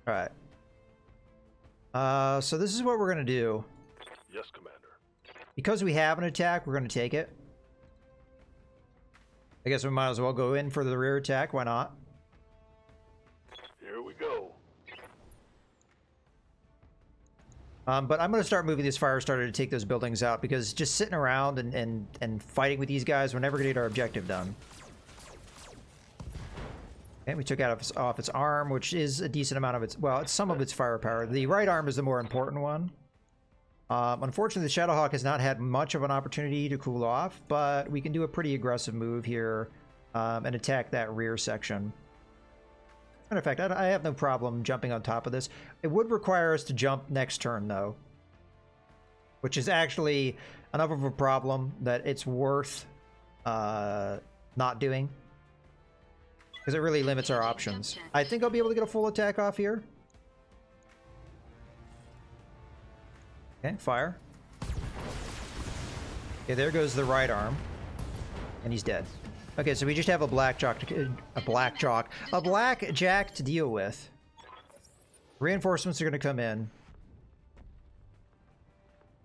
All right. So this is what we're gonna do. Yes, Commander. Because we have an attack, we're gonna take it. I guess we might as well go in for the rear attack. Why not? Here we go. But I'm gonna start moving this fire starter to take those buildings out, because just sitting around and fighting with these guys, we're never gonna get our objective done. Okay, we took out off its arm, which is a decent amount of its, well, it's some of its firepower. The right arm is the more important one. Unfortunately, the Shadowhawk has not had much of an opportunity to cool off, but we can do a pretty aggressive move here and attack that rear section. Matter of fact, I have no problem jumping on top of this. It would require us to jump next turn, though, which is actually enough of a problem that it's worth not doing, because it really limits our options. I think I'll be able to get a full attack off here. Okay, fire. Okay, there goes the right arm. And he's dead. Okay, so we just have a blackjack to deal with. Reinforcements are going to come in.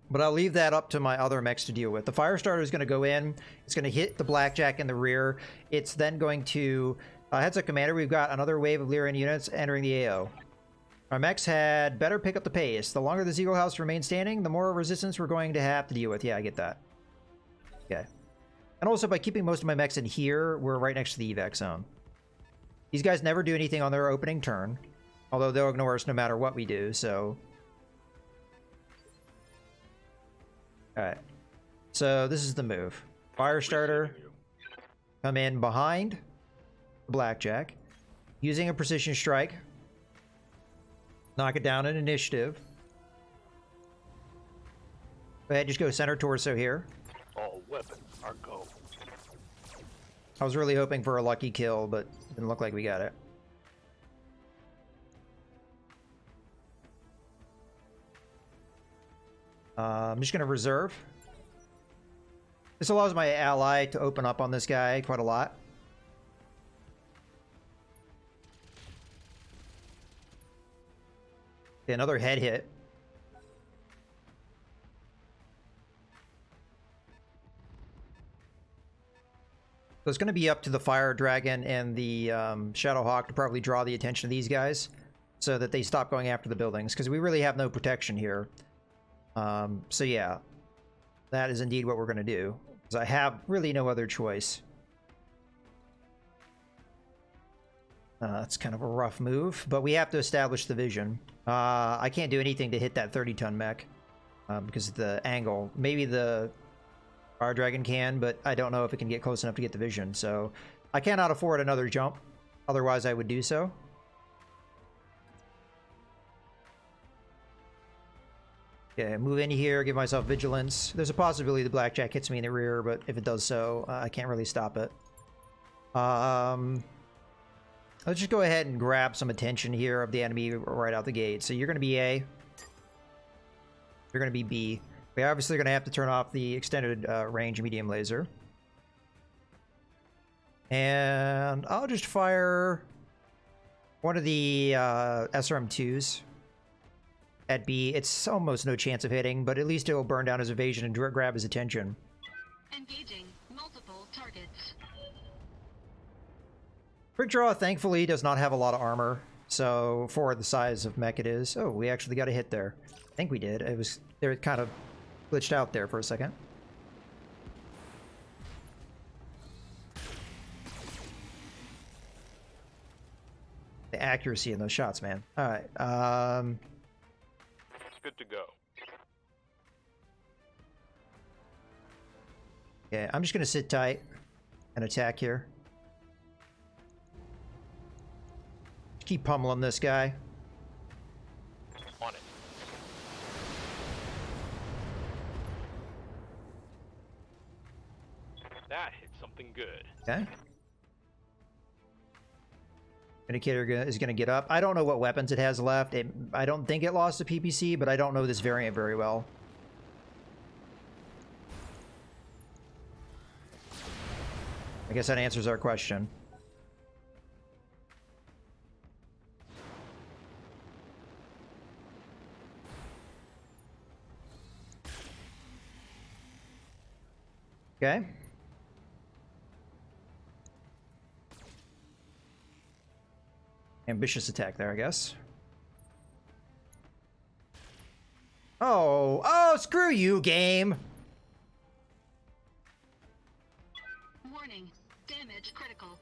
But I'll leave that up to my other mechs to deal with. The fire starter is going to go in. It's going to hit the blackjack in the rear. It's then going to... heads up, Commander. We've got another wave of Lyrian units entering the AO. Our mechs had better pick up the pace. The longer the Eagle House remains standing, the more resistance we're going to have to deal with. Yeah, I get that. Okay. And also, by keeping most of my mechs in here, we're right next to the evac zone. These guys never do anything on their opening turn. Although they'll ignore us no matter what we do, so... Alright. So, this is the move. Fire starter. Come in behind the blackjack. Using a precision strike. Knock it down in initiative. Go ahead, just go center torso here. All weapons are go. I was really hoping for a lucky kill, but didn't look like we got it. I'm just going to reserve. This allows my ally to open up on this guy quite a lot. Okay, another head hit. So it's going to be up to the Fire Dragon and the Shadowhawk to probably draw the attention of these guys so that they stop going after the buildings, because we really have no protection here. So yeah, that is indeed what we're going to do, because I have really no other choice. That's kind of a rough move, but we have to establish the vision. I can't do anything to hit that 30-ton mech because of the angle. Maybe the Fire Dragon can, but I don't know if it can get close enough to get the vision, so I cannot afford another jump. Otherwise, I would do so. Okay, move in here, give myself vigilance. There's a possibility the blackjack hits me in the rear, but if it does so, I can't really stop it. Let's just go ahead and grab some attention here of the enemy right out the gate. So you're going to be A. You're going to be B. We're obviously going to have to turn off the extended range medium laser. And I'll just fire one of the SRM-2s at B. It's almost no chance of hitting, but at least it will burn down his evasion and grab his attention. Engaging multiple targets. Quick Draw, thankfully, does not have a lot of armor, so for the size of mech it is. Oh, we actually got a hit there. I think we did. It kind of glitched out there for a second. The accuracy in those shots, man. All right. It's good to go. Yeah, I'm just gonna sit tight and attack here. Keep pummeling this guy. On it. That hit something good. Okay. Indicator is going to get up. I don't know what weapons it has left. I don't think it lost a PPC, but I don't know this variant very well. I guess that answers our question. Okay. Ambitious attack there, I guess. Oh, screw you, game. Warning. Damage critical.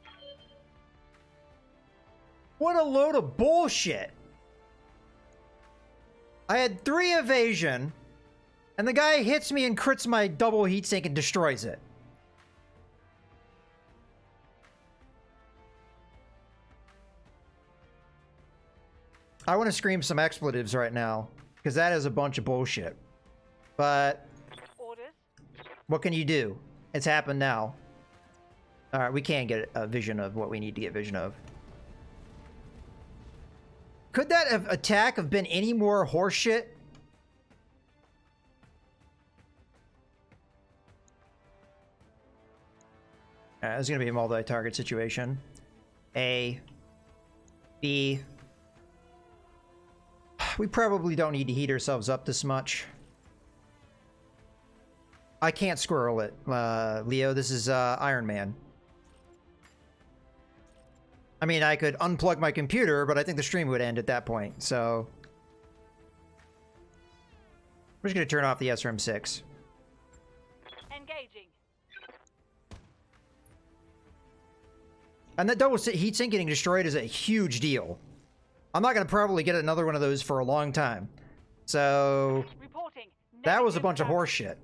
What a load of bullshit. I had 3 evasion, and the guy hits me and crits my double heatsink and destroys it. I want to scream some expletives right now, because that is a bunch of bullshit. But Orders. what can you do? It's happened now. Alright, we can get a vision of what we need to get vision of. Could that attack have been any more horseshit? This is going to be a multi-target situation. A. B. We probably don't need to heat ourselves up this much. I can't squirrel it, Leo. This is Iron Man. I mean, I could unplug my computer, but I think the stream would end at that point, so... We're just going to turn off the SRM-6. Engaging. And that double heatsink getting destroyed is a huge deal. I'm not going to probably get another one of those for a long time. So... Reporting. That was a Negative bunch of damage. horse shit.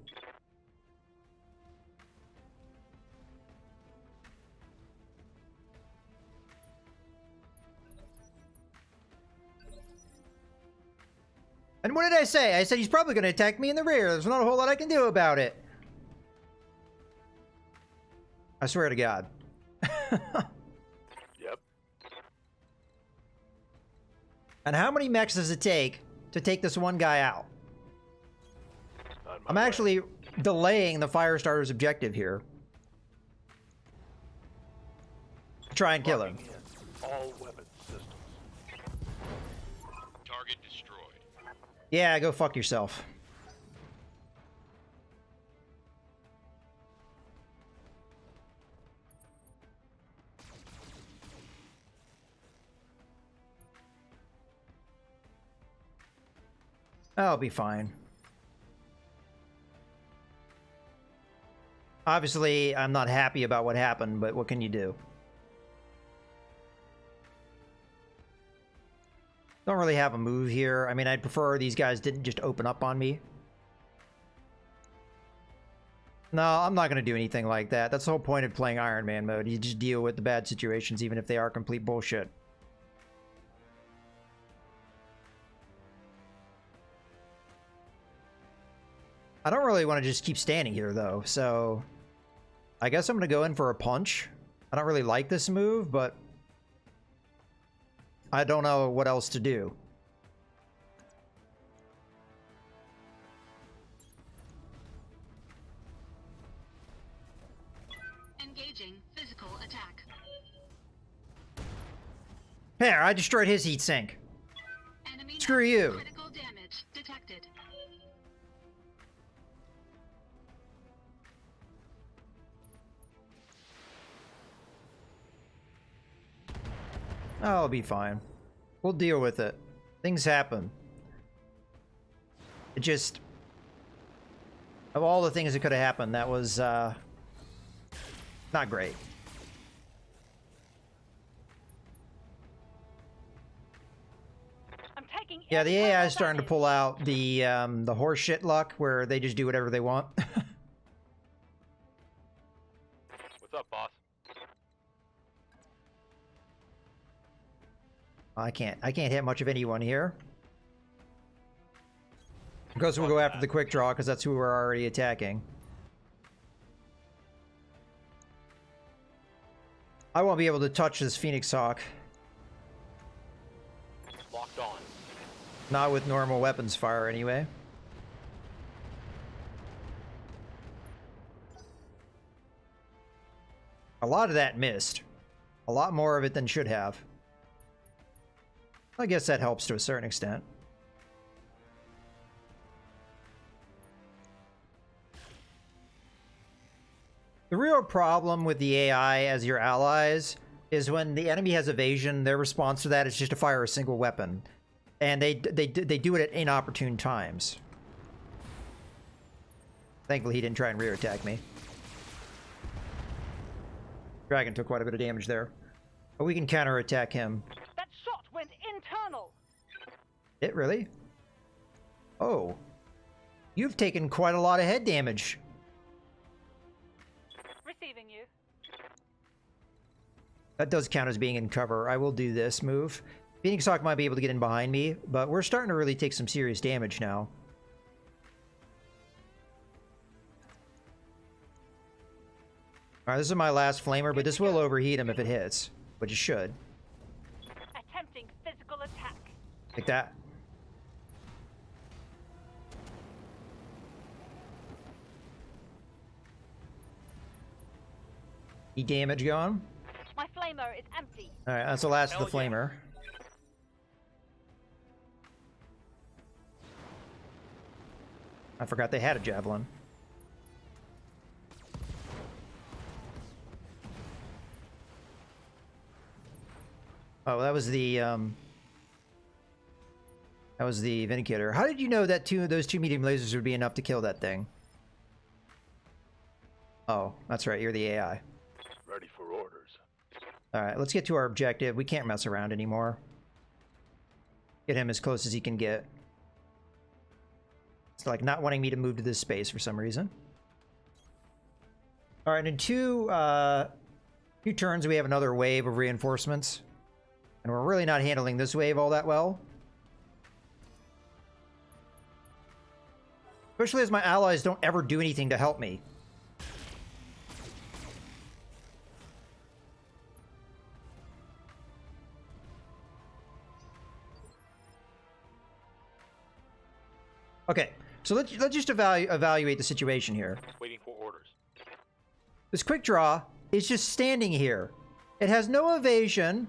And what did I say? I said he's probably going to attack me in the rear. There's not a whole lot I can do about it. I swear to God. Yep. And how many mechs does it take to take this one guy out? On my I'm way. actually delaying the Firestarter's objective here. Try and kill him. Logging in. All weapon systems. Target destroyed. Yeah, go fuck yourself. I'll be fine. Obviously, I'm not happy about what happened, but what can you do? Don't really have a move here. I mean, I'd prefer these guys didn't just open up on me. No, I'm not going to do anything like that. That's the whole point of playing Iron Man mode. You just deal with the bad situations, even if they are complete bullshit. I don't really want to just keep standing here, though, so... I guess I'm going to go in for a punch. I don't really like this move, but... I don't know what else to do. Engaging physical attack. There, I destroyed his heatsink. Enemy Screw you. critical damage detected. I'll be fine. We'll deal with it. Things happen. It just... Of all the things that could have happened, that was, not great. I'm taking. Yeah, the internal AI is starting to damage. pull out the horseshit luck, where they just do whatever they want. What's up, boss? I can't hit much of anyone here. Because we'll go after the quick draw, because that's who we're already attacking. I won't be able to touch this Phoenix Hawk. Locked on. Not with normal weapons fire, anyway. A lot of that missed. A lot more of it than should have. I guess that helps to a certain extent. The real problem with the AI as your allies is when the enemy has evasion, their response to that is just to fire a single weapon. And they do it at inopportune times. Thankfully, he didn't try and rear attack me. Dragon took quite a bit of damage there. But we can counterattack him. That shot went internal. It really? Oh. You've taken quite a lot of head damage. Receiving you. That does count as being in cover. I will do this move. Phoenix Hawk might be able to get in behind me, but we're starting to really take some serious damage now. Alright, this is my last flamer, but this will overheat him if it hits, which it should. Attempting physical attack. Like that. E damage going. My flamer is empty. Alright, that's the last of the Hell yeah. flamer. I forgot they had a javelin. Oh, that was the Vindicator. How did you know that those two medium lasers would be enough to kill that thing? Oh, that's right, you're the AI. Ready for orders. Alright, let's get to our objective. We can't mess around anymore. Get him as close as he can get. It's like not wanting me to move to this space for some reason. Alright, in two turns we have another wave of reinforcements. And we're really not handling this wave all that well. Especially as my allies don't ever do anything to help me. Okay, so let's just evaluate the situation here. Waiting for orders. This quick draw is just standing here. It has no evasion.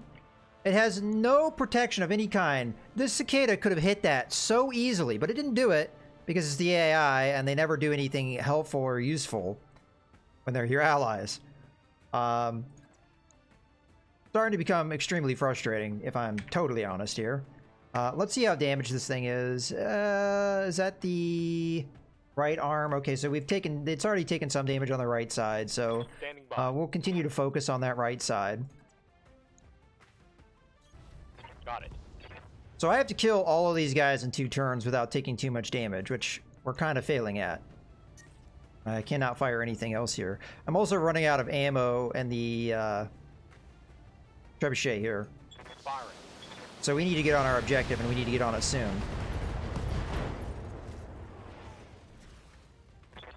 It has no protection of any kind. This cicada could have hit that so easily, but it didn't do it because it's the AI and they never do anything helpful or useful when they're your allies. Starting to become extremely frustrating, if I'm totally honest here. Let's see how damaged this thing is. Is that the right arm? Okay, so it's already taken some damage on the right side, so Standing by. we'll continue to focus on that right side. Got it. So I have to kill all of these guys in 2 turns without taking too much damage, which we're kind of failing at. I cannot fire anything else here. I'm also running out of ammo and the trebuchet here. Firing. So we need to get on our objective, and we need to get on it soon.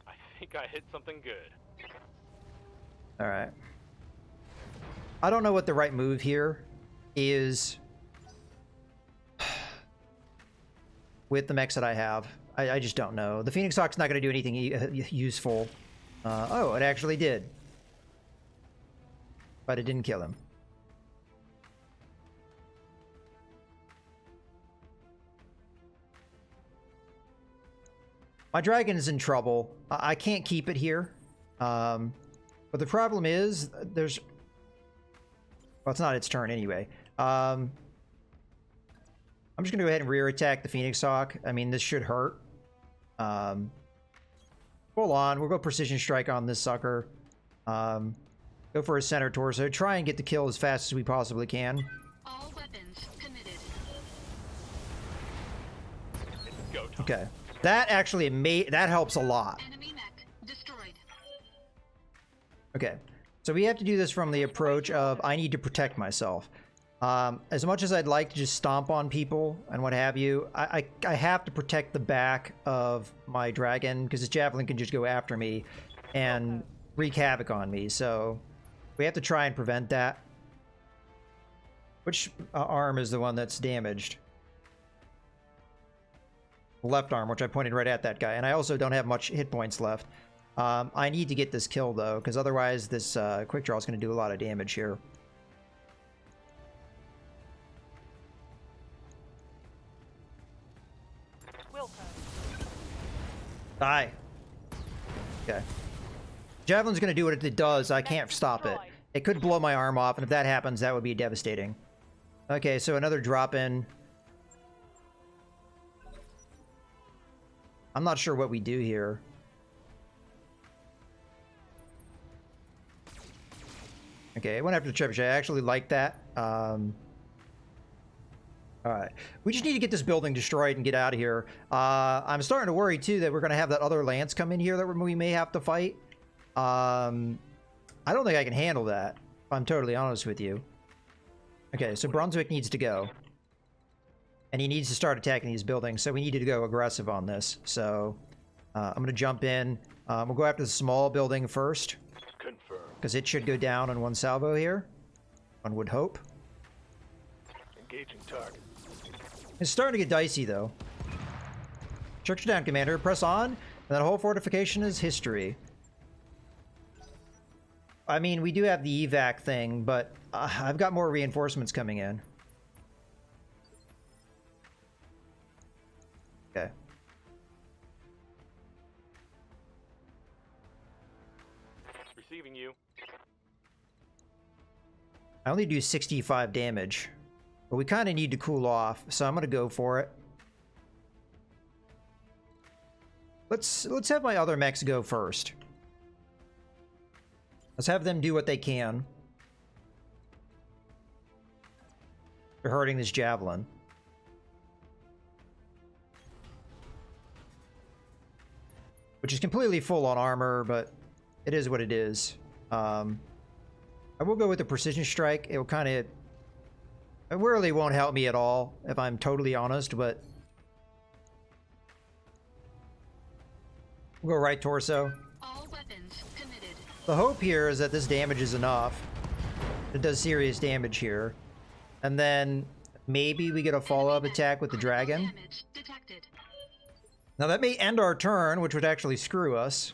I think I hit something good. Alright. I don't know what the right move here is with the mechs that I have. I just don't know. The Phoenix Hawk's not going to do anything useful. Oh, it actually did. But it didn't kill him. My dragon is in trouble. I can't keep it here. But the problem is, there's... Well, it's not its turn anyway. I'm just going to go ahead and rear attack the Phoenix Hawk. I mean, this should hurt. Hold on. We'll go Precision Strike on this sucker. Go for a center torso. Try and get the kill as fast as we possibly can. All weapons committed. It's go time. Okay. That actually that helps a lot. Enemy mech destroyed. Okay. So we have to do this from the approach of I need to protect myself. As much as I'd like to just stomp on people and what have you, I have to protect the back of my dragon because his javelin can just go after me and wreak havoc on me. So we have to try and prevent that. Which arm is the one that's damaged? Left arm, which I pointed right at that guy. And I also don't have much hit points left. I need to get this kill though, because otherwise this quick draw is going to do a lot of damage here. Wilco. Die. Okay. Javelin's going to do what it does. I can't stop it. It could blow my arm off, and if that happens, that would be devastating. Okay, so another drop in. I'm not sure what we do here. Okay, I went after the trebuchet. I actually like that. Alright. We just need to get this building destroyed and get out of here. I'm starting to worry, too, that we're going to have that other lance come in here that we may have to fight. I don't think I can handle that, if I'm totally honest with you. Okay, so Brunswick needs to go. And he needs to start attacking these buildings, so we need to go aggressive on this. So, I'm going to jump in. We'll go after the small building first. Confirm. Because it should go down in one salvo here. One would hope. Engaging target. It's starting to get dicey, though. Structure down, Commander. Press on. And that whole fortification is history. I mean, we do have the evac thing, but I've got more reinforcements coming in. Okay. Receiving you. I only do 65 damage. But we kind of need to cool off, so I'm going to go for it. Let's have my other mechs go first. Let's have them do what they can. They're hurting this javelin. Which is completely full on armor, but it is what it is. I will go with the precision strike. It will kind of... It really won't help me at all, if I'm totally honest, but... We'll go right torso. All weapons committed. The hope here is that this damage is enough. It does serious damage here. And then maybe we get a follow-up attack with the dragon. Damage detected. Now that may end our turn, which would actually screw us.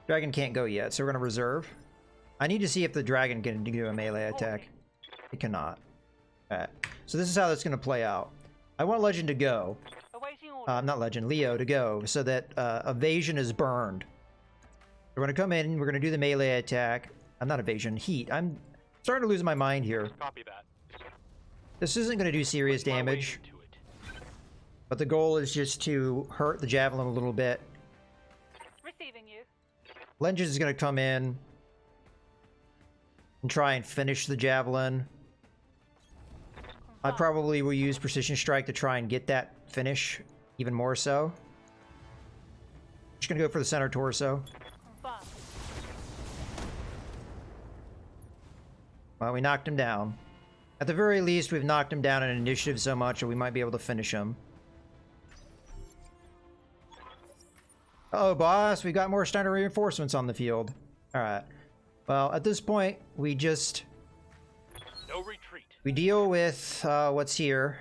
Dragon can't go yet, so we're going to reserve. I need to see if the dragon can do a melee attack. It cannot. Alright, so this is how that's going to play out. I want Legend to go. Awaiting order. Not Legend, Leo to go, so that evasion is burned. We're going to come in, we're going to do the melee attack. I'm not evasion, heat. I'm starting to lose my mind here. Copy that. This isn't going to do serious My way damage, into it. but the goal is just to hurt the javelin a little bit. Receiving you. Legend is going to come in and try and finish the javelin. I probably will use Precision Strike to try and get that finish even more so. Just going to go for the center torso. Confirmed. Well, we knocked him down. At the very least, we've knocked him down in initiative so much that we might be able to finish him. Oh, boss, we got more standard reinforcements on the field. Alright. Well, at this point, we just... No retreat. We deal with what's here.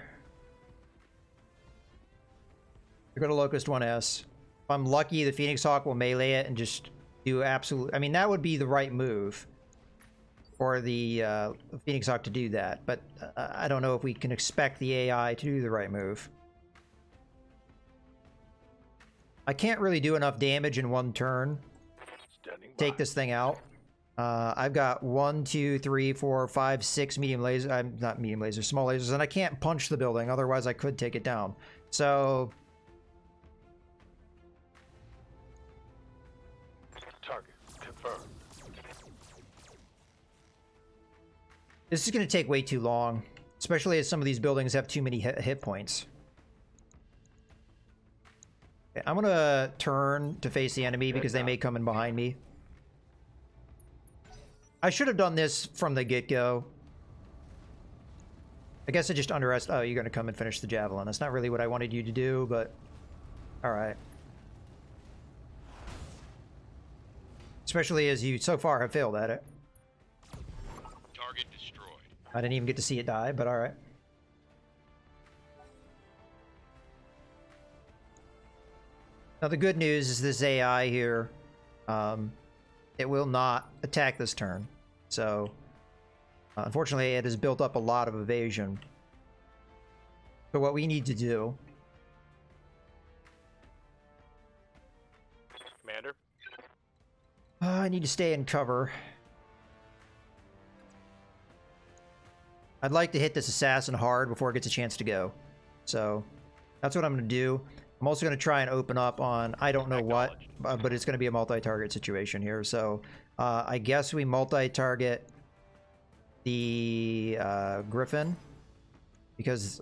We go to Locust 1S. If I'm lucky, the Phoenix Hawk will melee it and just do absolute... I mean, that would be the right move for the Phoenix Hawk to do that. But I don't know if we can expect the AI to do the right move. I can't really do enough damage in one turn Standing to take by. this thing out. I've got 1, 2, 3, 4, 5, 6 medium lasers. I'm not medium lasers, small lasers, and I can't punch the building. Otherwise, I could take it down. So Target confirmed. this is going to take way too long, especially as some of these buildings have too many hit points. Okay, I'm going to turn to face the enemy because they may come in behind me. I should have done this from the get-go. I guess I just underestimated... Oh, you're going to come and finish the javelin. That's not really what I wanted you to do, but... Alright. Especially as you so far have failed at it. Target destroyed. I didn't even get to see it die, but alright. Now the good news is this AI here, it will not attack this turn. So, unfortunately, it has built up a lot of evasion. So what we need to do... Commander. I need to stay in cover. I'd like to hit this assassin hard before it gets a chance to go. So that's what I'm going to do. I'm also going to try and open up on I don't know what, but it's going to be a multi-target situation here. So I guess we multi-target the Griffin, because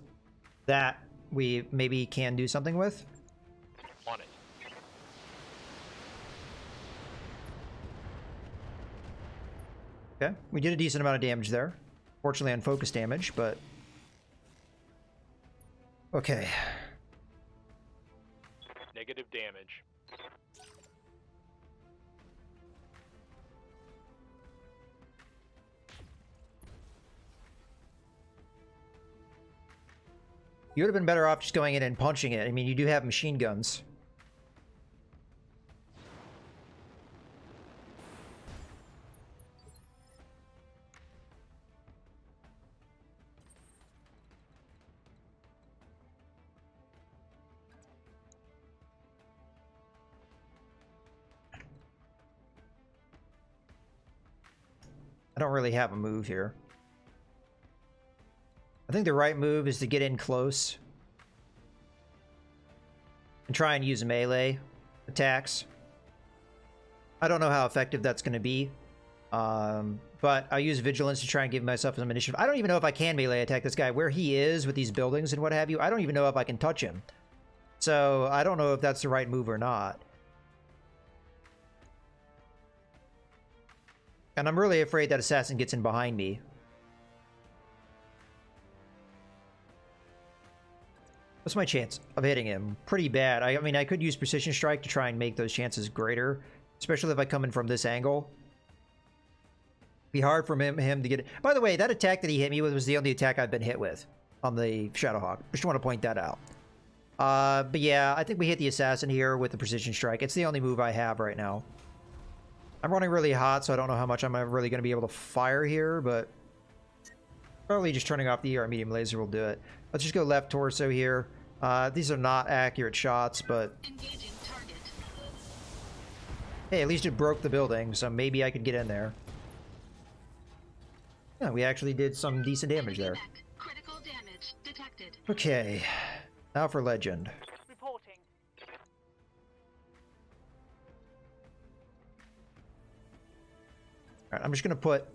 that we maybe can do something with. On it. Okay, we did a decent amount of damage there. Fortunately on focus damage, but... Okay. Negative damage. You would have been better off just going in and punching it. I mean, you do have machine guns. I don't really have a move here. I think the right move is to get in close and try and use melee attacks. I don't know how effective that's going to be, but I'll use vigilance to try and give myself some initiative. I don't even know if I can melee attack this guy. Where he is with these buildings and what have you, I don't even know if I can touch him. So I don't know if that's the right move or not. And I'm really afraid that assassin gets in behind me. What's my chance of hitting him? Pretty bad. I mean, I could use precision strike to try and make those chances greater, especially if I come in from this angle. Be hard for him to get it. By the way, that attack that he hit me with was the only attack I've been hit with on the Shadowhawk. Just want to point that out. But yeah, I think we hit the assassin here with the precision strike. It's the only move I have right now. I'm running really hot, so I don't know how much I'm really going to be able to fire here, but probably just turning off the ER medium laser will do it. Let's just go left torso here. These are not accurate shots, but Engaging target. hey, at least it broke the building, so maybe I could get in there. Yeah, we actually did some decent damage there. Mech. Critical damage detected. Okay, now for legend. Reporting. Alright, I'm just gonna put...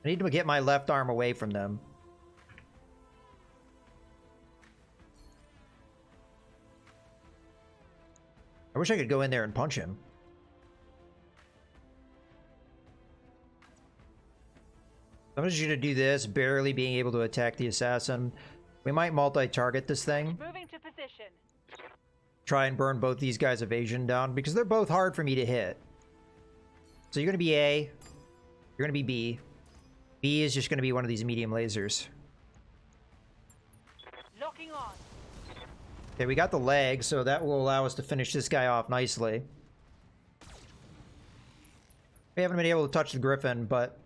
I need to get my left arm away from them. I wish I could go in there and punch him. I'm just gonna do this, barely being able to attack the assassin. We might multi-target this thing. Moving to position. Try and burn both these guys' evasion down, because they're both hard for me to hit. So you're gonna be A. You're gonna be B. B is just gonna be one of these medium lasers. Locking on. Okay, we got the leg, so that will allow us to finish this guy off nicely. We haven't been able to touch the Griffin, but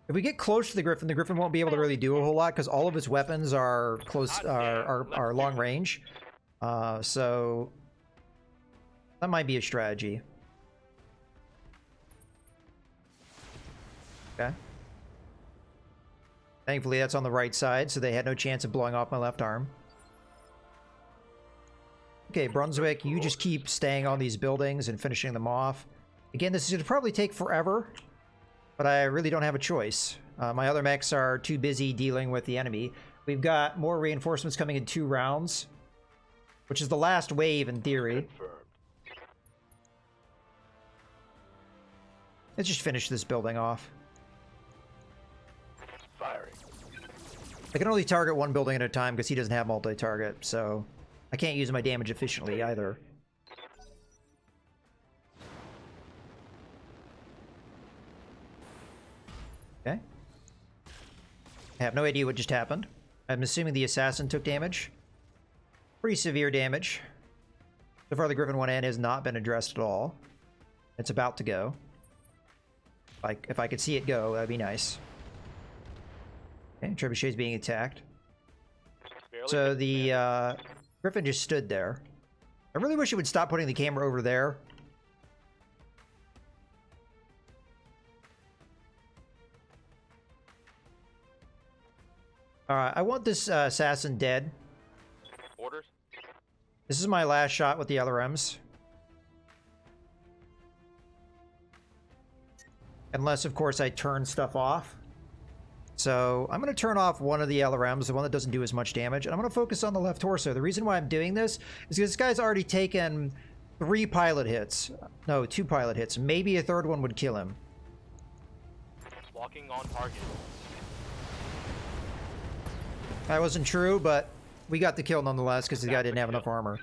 if we get close to the Griffin won't be able to really do a whole lot because all of its weapons are close, are long range. So that might be a strategy. Okay. Thankfully, that's on the right side, so they had no chance of blowing off my left arm. Okay, Brunswick, you just keep staying on these buildings and finishing them off. Again, this is going to probably take forever, but I really don't have a choice. My other mechs are too busy dealing with the enemy. We've got more reinforcements coming in 2 rounds, which is the last wave in theory. Confirmed. Let's just finish this building off. Firing. I can only target one building at a time because he doesn't have multi-target, so I can't use my damage efficiently either. Okay. I have no idea what just happened. I'm assuming the assassin took damage. Pretty severe damage. So far, the Griffin 1N has not been addressed at all. It's about to go. If I could see it go, that'd be nice. Okay, Trebuchet's being attacked. Barely So the Griffin just stood there. I really wish it would stop putting the camera over there. Alright, I want this assassin dead. Orders. This is my last shot with the LRMs. Unless, of course, I turn stuff off. So I'm going to turn off one of the LRMs, the one that doesn't do as much damage, and I'm going to focus on the left torso. The reason why I'm doing this is because this guy's already taken 3 pilot hits. No, 2 pilot hits. Maybe a third one would kill him. Locking on target. That wasn't true, but we got the kill nonetheless because the guy didn't have enough armor.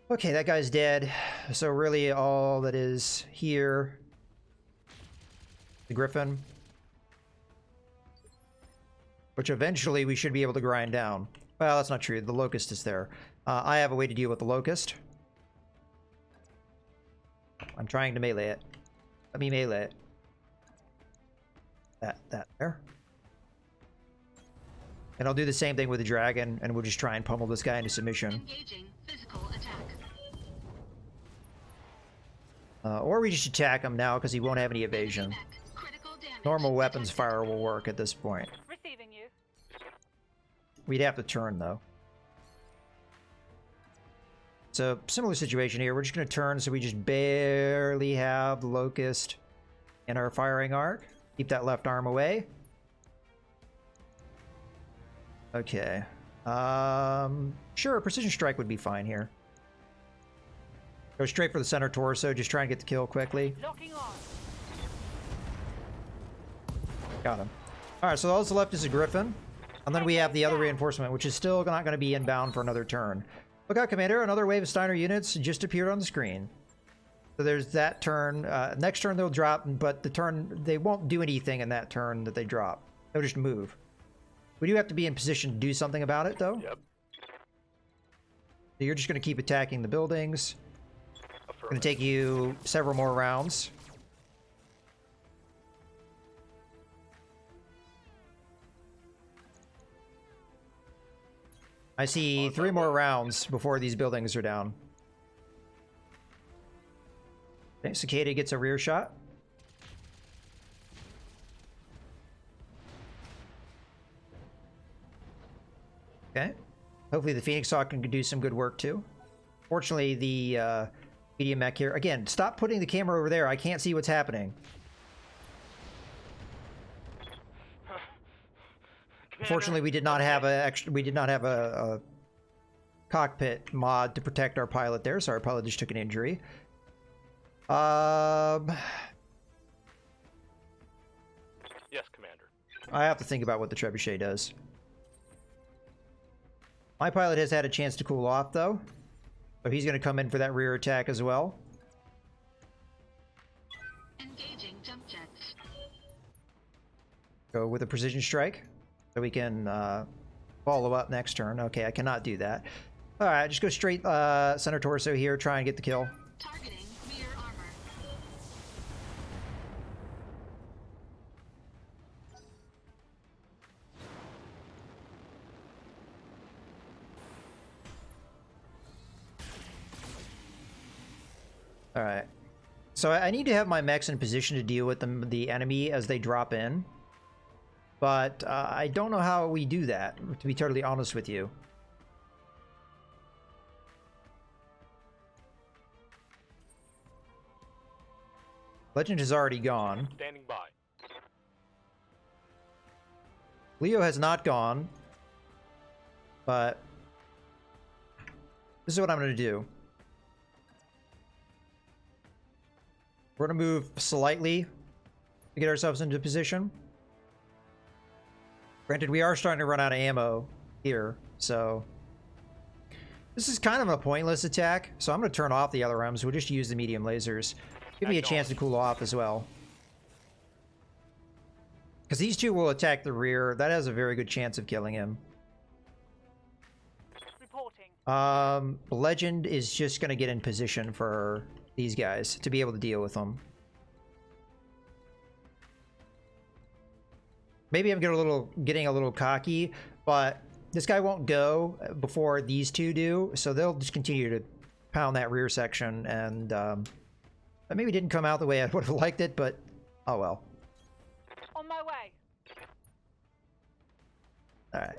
Okay, that guy's dead. So really all that is here... the Griffin. Which eventually we should be able to grind down. Well, that's not true. The Locust is there. I have a way to deal with the Locust. I'm trying to melee it. Let me melee it. That there. And I'll do the same thing with the Dragon, and we'll just try and pummel this guy into submission. Engaging physical attack. Or we just attack him now because he won't have any evasion. Critical damage Normal weapons detected. fire will work at this point. Receiving you. We'd have to turn, though. So, similar situation here. We're just going to turn so we just barely have the Locust in our firing arc. Keep that left arm away. Okay. Sure, a precision strike would be fine here. Go straight for the center torso. Just try and get the kill quickly. Locking on. Got him. Alright, so all that's left is a Griffin. And then we have the other reinforcement, which is still not going to be inbound for another turn. Look out, Commander. Another wave of Steiner units just appeared on the screen. So there's that turn. Next turn they'll drop, but the turn... they won't do anything in that turn that they drop. They'll just move. We do have to be in position to do something about it, though. Yep. So you're just going to keep attacking the buildings. It's going to take you several more rounds. I see 3 more rounds before these buildings are down. Okay, Cicada gets a rear shot. Okay. Hopefully the Phoenix Hawk can do some good work too. Fortunately, the medium mech here... again, stop putting the camera over there. I can't see what's happening. Unfortunately, we did not have a cockpit mod to protect our pilot there, so our pilot just took an injury. Yes, Commander. I have to think about what the Trebuchet does. My pilot has had a chance to cool off, though. So he's going to come in for that rear attack as well. Engaging jump jets. Go with a precision strike. So we can follow up next turn. Okay, I cannot do that. Alright, just go straight center torso here. Try and get the kill. Targeting rear armor. Alright. So I need to have my mechs in position to deal with the enemy as they drop in. But I don't know how we do that, to be totally honest with you. Legend is already gone. Standing by. Leo has not gone. But this is what I'm going to do. We're going to move slightly to get ourselves into position. Granted, we are starting to run out of ammo here, so... this is kind of a pointless attack, so I'm going to turn off the LRMs. We'll just use the medium lasers. Give me a chance to cool off as well. Because these two will attack the rear. That has a very good chance of killing him. Reporting. Legend is just going to get in position for these guys to be able to deal with them. Maybe I'm getting a little cocky, but This guy won't go before these two do, so they'll just continue to pound that rear section, and that maybe didn't come out the way I would have liked it, but oh well. On my way. Alright.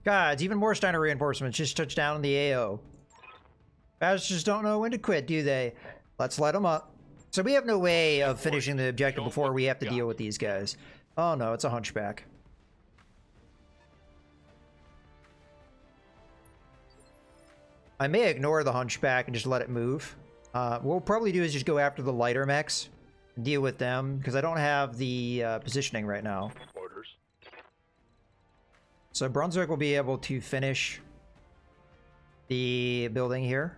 God, it's even more Steiner reinforcements just touched down in the AO. Bastards don't know when to quit, do they? Let's light them up. So we have no way of finishing the objective before we have to deal with these guys. Oh no, it's a hunchback. I may ignore the hunchback and just let it move. What we'll probably do is just go after the lighter mechs and deal with them, because I don't have the positioning right now. Orders. So Brunswick will be able to finish the building here.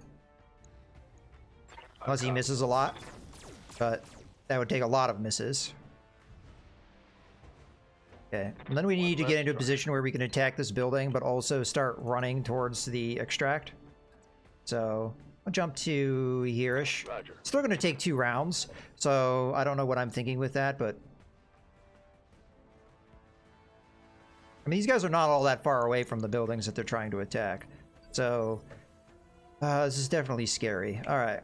Unless he misses a lot. But that would take a lot of misses. Okay, and then we need to get into a position where we can attack this building, but also start running towards the extract. So I'll jump to here-ish. Roger. Still going to take 2 rounds, so I don't know what I'm thinking with that, but I mean, these guys are not all that far away from the buildings that they're trying to attack. So this is definitely scary. All right.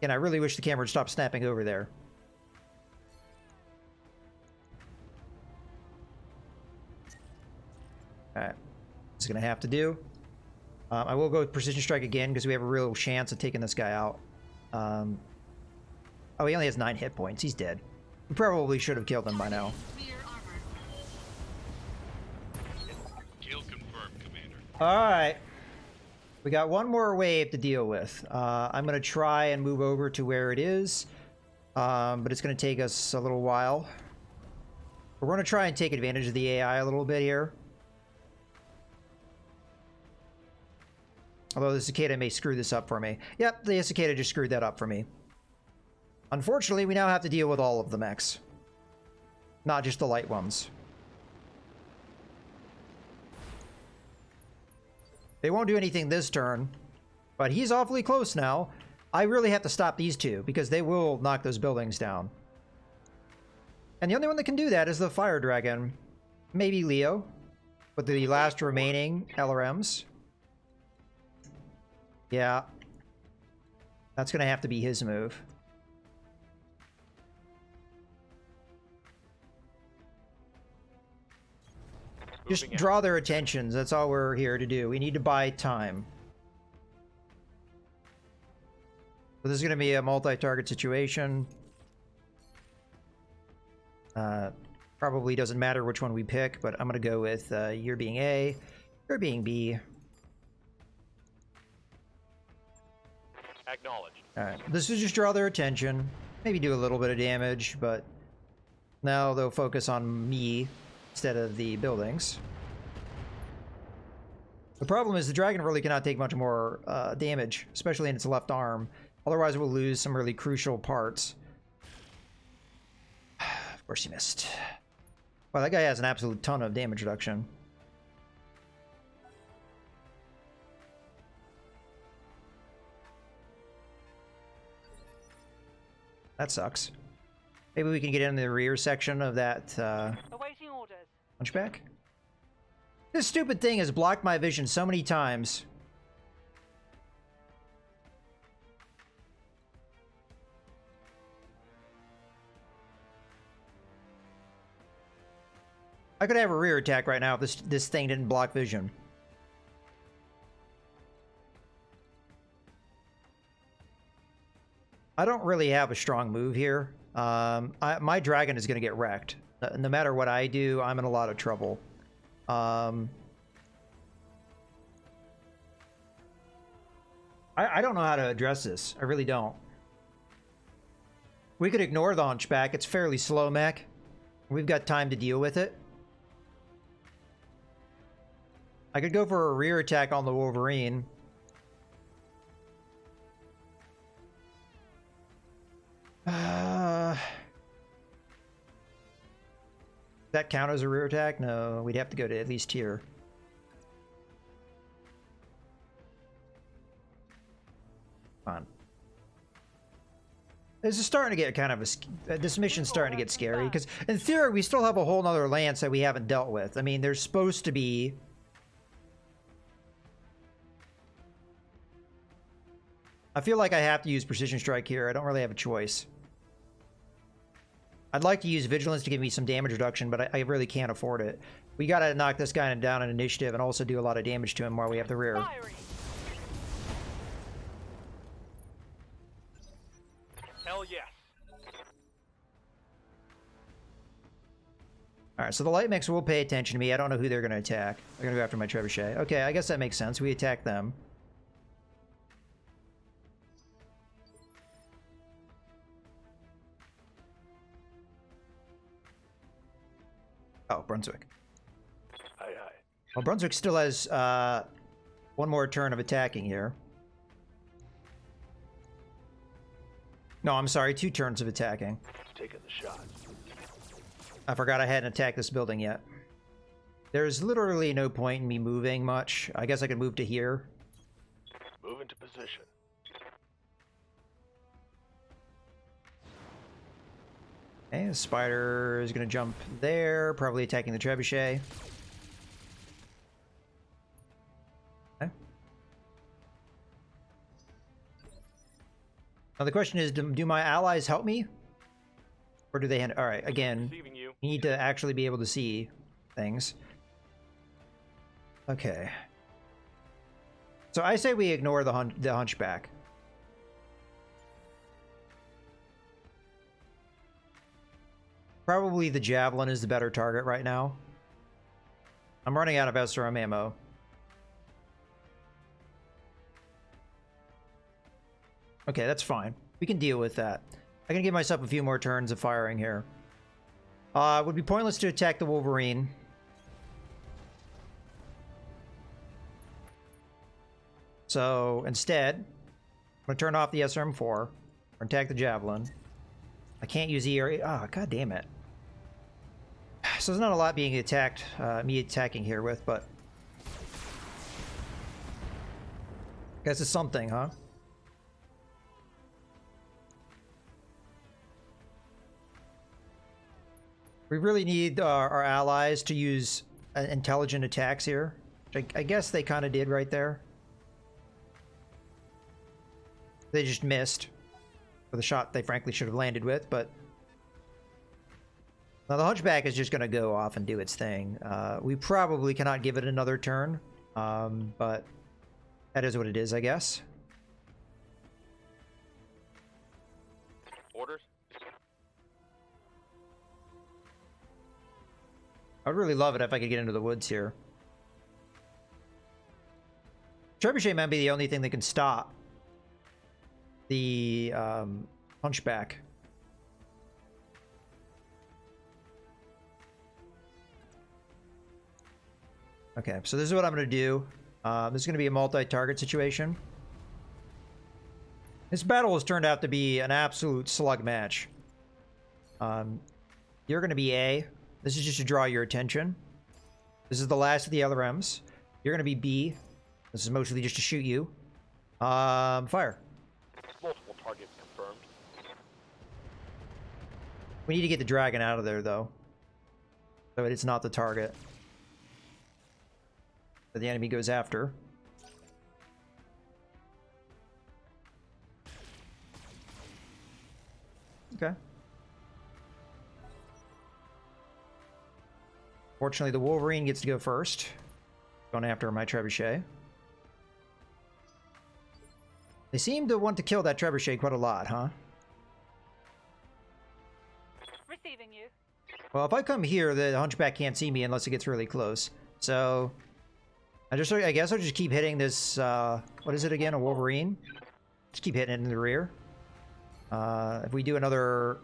And I really wish the camera would stop snapping over there. Alright. It's going to have to do. I will go with Precision Strike again because we have a real chance of taking this guy out. Oh, he only has 9 hit points. He's dead. We probably should have killed him by now. Rear armor. Kill confirmed, Commander. Alright. We got one more wave to deal with. I'm going to try and move over to where it is. But it's going to take us a little while. We're going to try and take advantage of the AI a little bit here. Although the cicada may screw this up for me. Yep, the cicada just screwed that up for me. Unfortunately, we now have to deal with all of the mechs. Not just the light ones. They won't do anything this turn, but he's awfully close now. I really have to stop these two because they will knock those buildings down. And the only one that can do that is the Fire Dragon. Maybe Leo, with the last remaining LRMs. Yeah. That's going to have to be his move. Just Moving out. draw their attentions. That's all we're here to do. We need to buy time. So this is going to be a multi-target situation. Probably doesn't matter which one we pick, but I'm going to go with you're being A, you're being B. Acknowledged. Alright, this will just draw their attention. Maybe do a little bit of damage, but now they'll focus on me instead of the buildings. The problem is the dragon really cannot take much more damage, especially in its left arm. Otherwise we'll lose some really crucial parts. Of course he missed. Wow, that guy has an absolute ton of damage reduction. That sucks. Maybe we can get in the rear section of that Awaiting orders. hunchback. This stupid thing has blocked my vision so many times. I could have a rear attack right now if this thing didn't block vision. I don't really have a strong move here. My dragon is going to get wrecked. No matter what I do, I'm in a lot of trouble. I don't know how to address this. I really don't. We could ignore the hunchback. It's fairly slow mech. We've got time to deal with it. I could go for a rear attack on the Wolverine. Does that count as a rear attack? No, we'd have to go to at least here. Fine. This is starting to get kind of this mission's starting to get scary, because in theory we still have a whole nother lance that we haven't dealt with. I mean, there's supposed to be... I feel like I have to use Precision Strike here. I don't really have a choice. I'd like to use Vigilance to give me some damage reduction, but I really can't afford it. We gotta knock this guy down in initiative and also do a lot of damage to him while we have the rear. Firing. Hell yes. Alright, so the light mix will pay attention to me. I don't know who they're gonna attack. They're gonna go after my trebuchet. Okay, I guess that makes sense. We attack them. Oh, Brunswick. Aye, aye. Well, Brunswick still has one more turn of attacking here. No, I'm sorry, 2 turns of attacking. Taking the shot. I forgot I hadn't attacked this building yet. There's literally no point in me moving much. I guess I could move to here. Move into position. Okay, the spider is going to jump there, probably attacking the trebuchet. Okay. Now the question is, do my allies help me? Or do they... Alright, again, Receiving you. you need to actually be able to see things. Okay. So I say we ignore the hunchback. Probably the javelin is the better target right now. I'm running out of SRM ammo. Okay, that's fine. We can deal with that. I can give myself a few more turns of firing here. It would be pointless to attack the Wolverine. So instead, I'm going to turn off the SRM-4 or attack the javelin. I can't use ERA. Ah, god damn it. So there's not a lot being attacked, me attacking here with, but... guess it's something, huh? We really need our allies to use intelligent attacks here. Which I guess they kind of did right there. They just missed for the shot they frankly should have landed with, but... Now the Hunchback is just going to go off and do its thing. We probably cannot give it another turn, but that is what it is, I guess. Orders. I would really love it if I could get into the woods here. Trebuchet might be the only thing that can stop the Hunchback. Okay, so this is what I'm going to do. This is going to be a multi-target situation. This battle has turned out to be an absolute slug match. You're going to be A. This is just to draw your attention. This is the last of the LRMs. You're going to be B. This is mostly just to shoot you. Fire. Multiple targets confirmed. We need to get the dragon out of there, though. So it's not the target that the enemy goes after. Okay. Fortunately, the Wolverine gets to go first. Going after my trebuchet. They seem to want to kill that trebuchet quite a lot, huh? Receiving you. Well, if I come here, the Hunchback can't see me unless it gets really close. So, I guess I'll just keep hitting this, what is it again, a Wolverine? Just keep hitting it in the rear. If we do another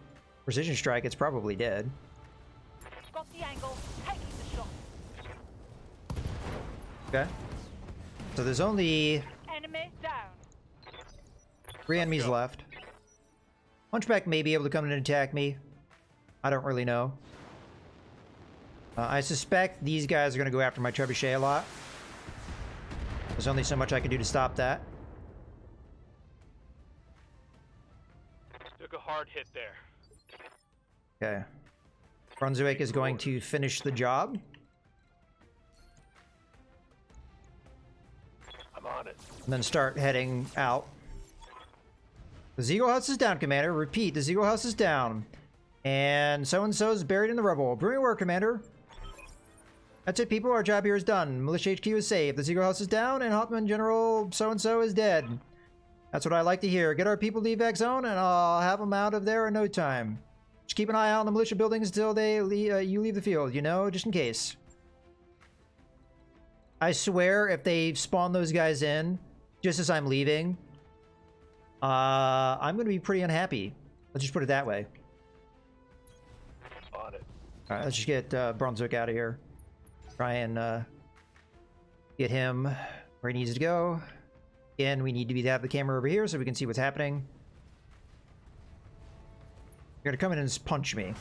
precision strike, it's probably dead. Got the angle. Taking the shot. Okay. So there's only Enemy down. 3 enemies left. Hunchback may be able to come in and attack me. I don't really know. I suspect these guys are going to go after my trebuchet a lot. There's only so much I can do to stop that. Took a hard hit there. Okay. Brunswick is going to finish the job. I'm on it. And then start heading out. The Zeagle House is down, Commander. Repeat, the Zeagle House is down. And so-and-so is buried in the rubble. Brilliant work, Commander. That's it, people. Our job here is done. Militia HQ is safe. The Zeagle House is down, and Hauptmann General so-and-so is dead. That's what I like to hear. Get our people to the evac zone, and I'll have them out of there in no time. Just keep an eye out on the militia buildings until you leave the field, you know, just in case. I swear, if they spawn those guys in, just as I'm leaving, I'm going to be pretty unhappy. Let's just put it that way. On it. All right, let's just get Brunswick out of here. Try and get him where he needs to go. Again, we need to have the camera over here so we can see what's happening. You're gonna come in and just punch me.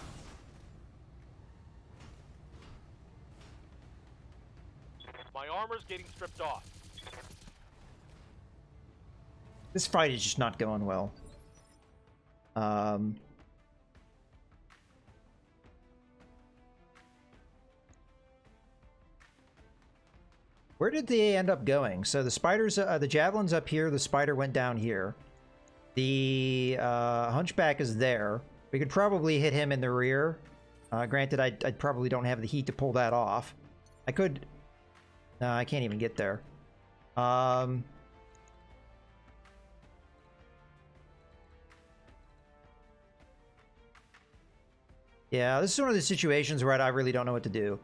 My armor's getting stripped off. This fight is just not going well. Where did they end up going? So the spiders, the javelin's up here. The spider went down here. The hunchback is there. We could probably hit him in the rear. Granted, I probably don't have the heat to pull that off. I could. No, I can't even get there. Yeah, this is one of the situations where I really don't know what to do.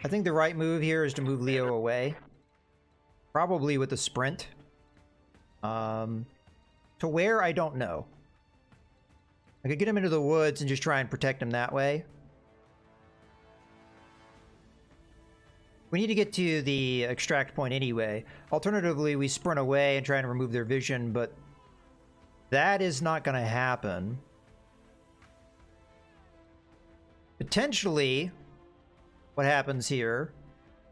I think the right move here is to move Leo away. Probably with a sprint. To where, I don't know. I could get him into the woods and just try and protect him that way. We need to get to the extract point anyway. Alternatively, we sprint away and try and remove their vision, but that is not going to happen. Potentially, what happens here,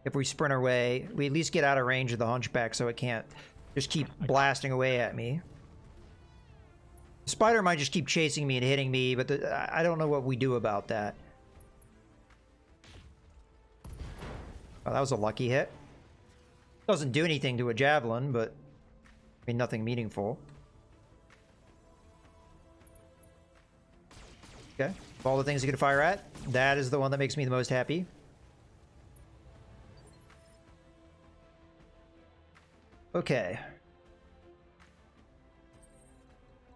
if we sprint away, we at least get out of range of the hunchback so it can't just keep blasting away at me. The spider might just keep chasing me and hitting me, but I don't know what we do about that. Oh, that was a lucky hit. Doesn't do anything to a javelin, but I mean, nothing meaningful. Okay, of all the things you can fire at, that is the one that makes me the most happy. Okay.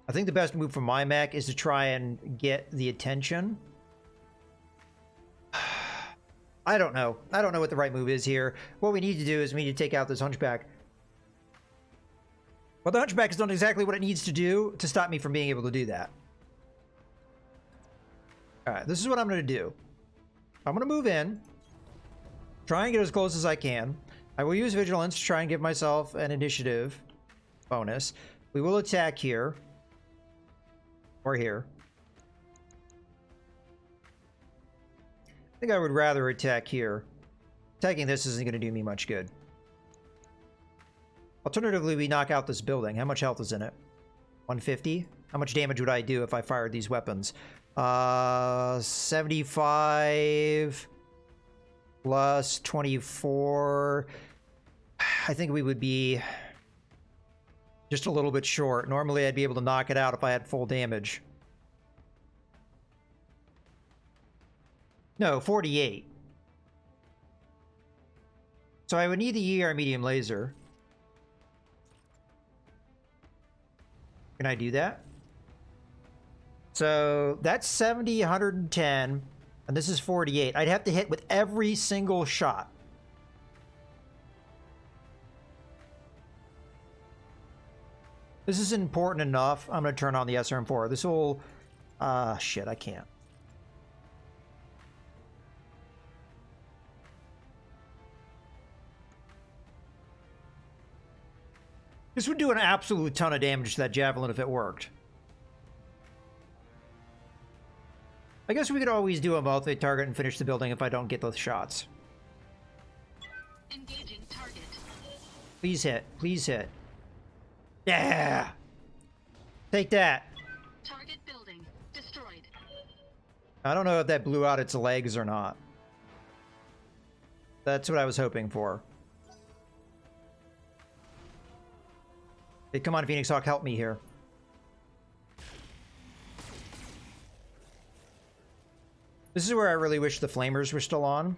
I think the best move from my mech is to try and get the attention. I don't know. I don't know what the right move is here. What we need to do is we need to take out this hunchback. Well, the hunchback has done exactly what it needs to do to stop me from being able to do that. Alright, this is what I'm going to do. I'm going to move in. Try and get as close as I can. I will use vigilance to try and give myself an initiative bonus. We will attack here. Or here. I think I would rather attack here. Attacking this isn't going to do me much good. Alternatively, we knock out this building. How much health is in it? 150? How much damage would I do if I fired these weapons? 75 plus 24. I think we would be just a little bit short. Normally, I'd be able to knock it out if I had full damage. No, 48. So I would need the ER medium laser. Can I do that? So that's 70, 110, and this is 48. I'd have to hit with every single shot. This is important enough. I'm going to turn on the SRM4. This will... shit, I can't. This would do an absolute ton of damage to that javelin if it worked. I guess we could always do a multi-target and finish the building if I don't get those shots. Engaging target. Please hit. Please hit. Yeah! Take that. Target building destroyed. I don't know if that blew out its legs or not. That's what I was hoping for. Hey, come on, Phoenix Hawk, help me here. This is where I really wish the flamers were still on,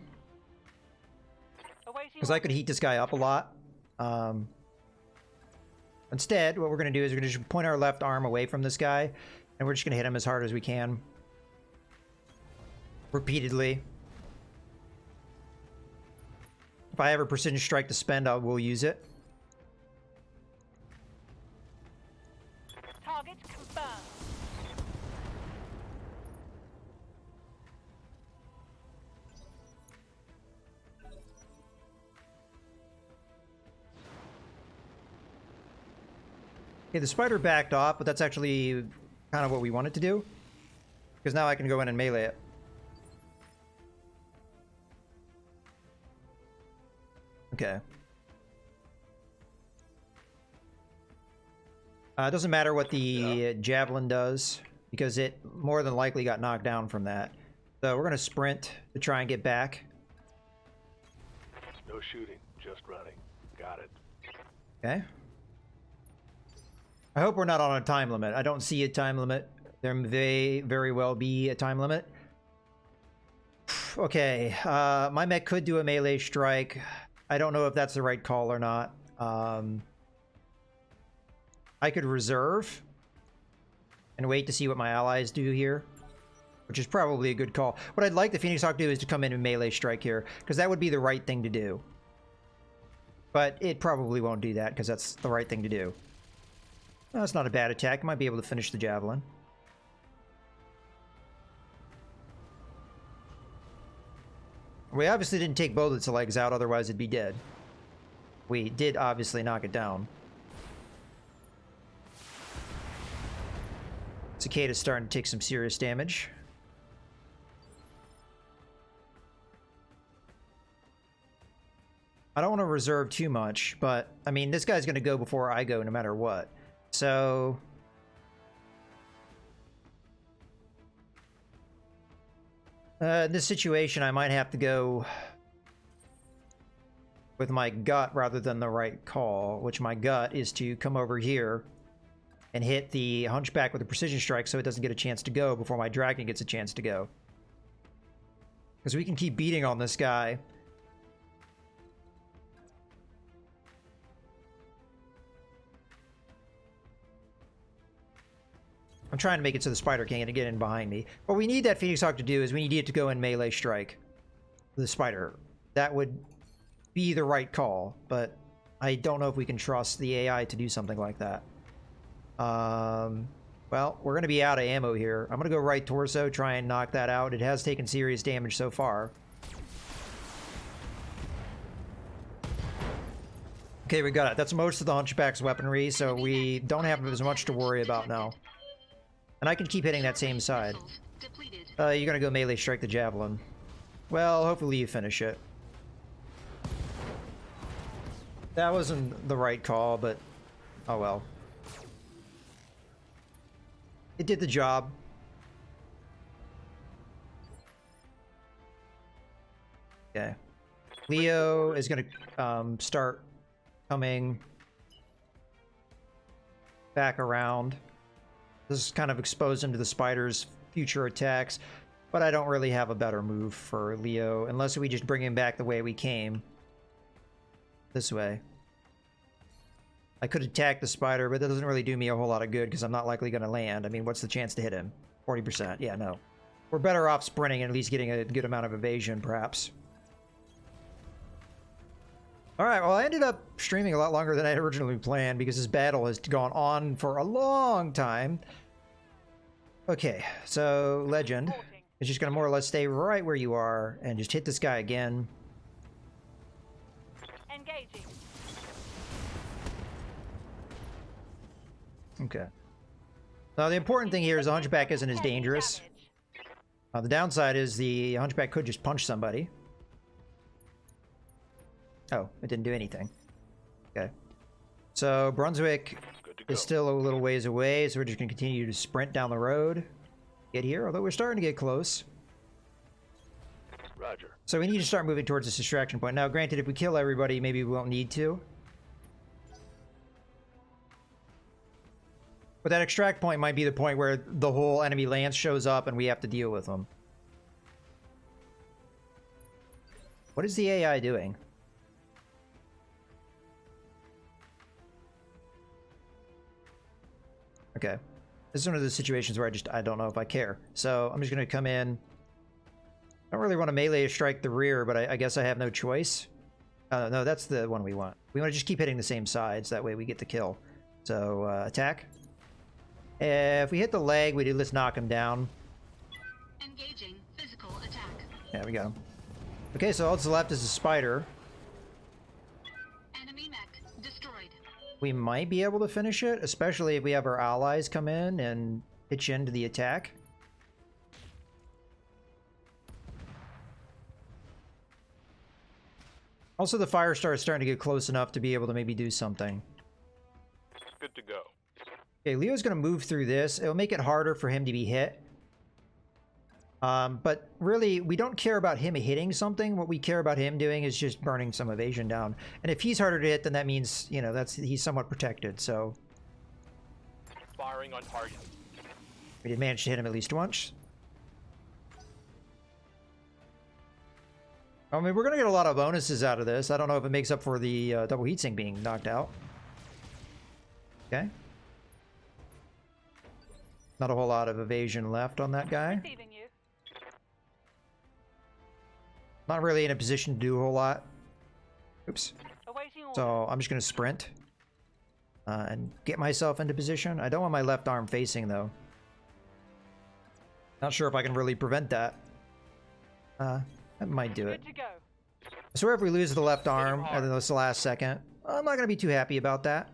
Awaiting because I could heat this guy up a lot. Instead, what we're going to do is we're going to just point our left arm away from this guy, and we're just going to hit him as hard as we can. Repeatedly. If I have a precision strike to spend, I will use it. target confirmed. Okay, the spider backed off, but that's actually kind of what we wanted to do. Because now I can go in and melee it. Okay. It doesn't matter what the javelin does, because it more than likely got knocked down from that. So we're going to sprint to try and get back. No shooting, just running. Got it. Okay. I hope we're not on a time limit. I don't see a time limit. There may very well be a time limit. Okay, my mech could do a melee strike. I don't know if that's the right call or not. I could reserve and wait to see what my allies do here, which is probably a good call. What I'd like the Phoenix Hawk to do is to come in and melee strike here, because that would be the right thing to do. But it probably won't do that, because that's the right thing to do. No, that's not a bad attack. Might be able to finish the javelin. We obviously didn't take both its legs out, otherwise it'd be dead. We did obviously knock it down. Cicada's starting to take some serious damage. I don't want to reserve too much, but I mean, this guy's going to go before I go no matter what. So in this situation, I might have to go with my gut rather than the right call, which my gut is to come over here and hit the Hunchback with a precision strike so it doesn't get a chance to go before my dragon gets a chance to go. Because we can keep beating on this guy. I'm trying to make it so the spider can't get in behind me. What we need that Phoenix Hawk to do is we need it to go in melee strike the spider. That would be the right call, but I don't know if we can trust the AI to do something like that. Well, we're going to be out of ammo here. I'm going to go right torso, try and knock that out. It has taken serious damage so far. Okay, we got it. That's most of the Hunchback's weaponry, so we don't have as much to worry about now. And I can keep hitting that same side. You're gonna go melee strike the javelin. Well, hopefully you finish it. That wasn't the right call, but oh well. It did the job. Okay. Leo is gonna start coming back around. This kind of exposed him to the spider's future attacks, but I don't really have a better move for Leo unless we just bring him back the way we came. This way. I could attack the spider, but that doesn't really do me a whole lot of good because I'm not likely going to land. I mean, what's the chance to hit him? 40%. Yeah, no. We're better off sprinting and at least getting a good amount of evasion, perhaps. Alright, well, I ended up streaming a lot longer than I had originally planned because this battle has gone on for a long time. Okay, so Legend is just going to more or less stay right where you are and just hit this guy again. Engaging. Okay. Now, the important thing here is the Hunchback isn't as dangerous. The downside is the Hunchback could just punch somebody. Oh, it didn't do anything. Okay. So, Brunswick to go. is still a little ways away, so we're just going to continue to sprint down the road. Get here, although we're starting to get close. Roger. So we need to start moving towards this distraction point. Now, granted, if we kill everybody, maybe we won't need to. But that extract point might be the point where the whole enemy lance shows up and we have to deal with them. What is the AI doing? Okay. This is one of those situations where I don't know if I care. So I'm just going to come in. I don't really want to melee strike the rear, but I guess I have no choice. No, that's the one we want. We want to just keep hitting the same sides. That way we get the kill. So, attack. If we hit the leg, we do let's knock him down. Engaging physical attack. Yeah, we got him. Okay, so all that's left is a spider. Enemy mech destroyed. We might be able to finish it, especially if we have our allies come in and pitch into the attack. Also, the fire star is starting to get close enough to be able to maybe do something. Good to go. Okay, Leo's going to move through this. It'll make it harder for him to be hit. But really, we don't care about him hitting something. What we care about him doing is just burning some evasion down. And if he's harder to hit, then that means, you know, he's somewhat protected, so... Firing on target. We did manage to hit him at least once. I mean, we're going to get a lot of bonuses out of this. I don't know if it makes up for the double heatsink being knocked out. Okay. Not a whole lot of evasion left on that guy. Receiving you. Not really in a position to do a whole lot. Oops. Awaiting order. So I'm just going to sprint. And get myself into position. I don't want my left arm facing, though. Not sure if I can really prevent that. That might do it. Good to go. So if we lose the left arm and then this last second, I'm not going to be too happy about that.